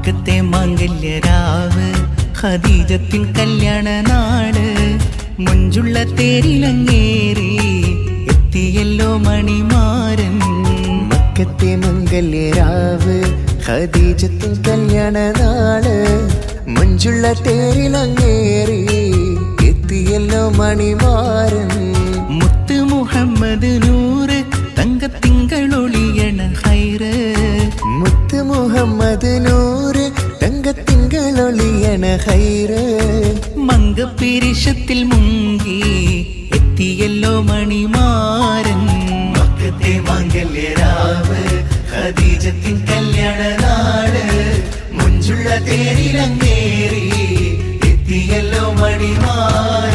മക്കത്തെ മാംഗല്യരാവ് ഖദീജത്തിൻ കല്യാണ നാട് മുഞ്ചുള്ള തേരിലങ്ങേറി എത്തിയല്ലോ മണിമാരൻ. മക്കത്തെ മംഗല്യരാവ് ഖദീജത്തിൻ കല്യാണ നാട് മുഞ്ചുള്ള തേരിലങ്ങേറി എത്തിയല്ലോ മണിമാരൻ. മുത്ത് മുഹമ്മദ് നൂറ് തങ്കത്തിങ്കളൊളിയണ ഹൈറ്. മുത്ത് മുഹമ്മദ് നൂറ് തങ്കത്തിങ്കളൊളിയണ ഹൈറ്. മങ്കപ്പിരിശത്തിൽ മുങ്ങി എത്തിയല്ലോ മണിമാരൻ. മക്കത്തെ മാംഗല്യരാവ് ഖദീജത്തിൻ കല്യാണ നാട് മുഞ്ചുള്ള തേരിലങ്ങേറി എത്തിയല്ലോ മണിമാരൻ.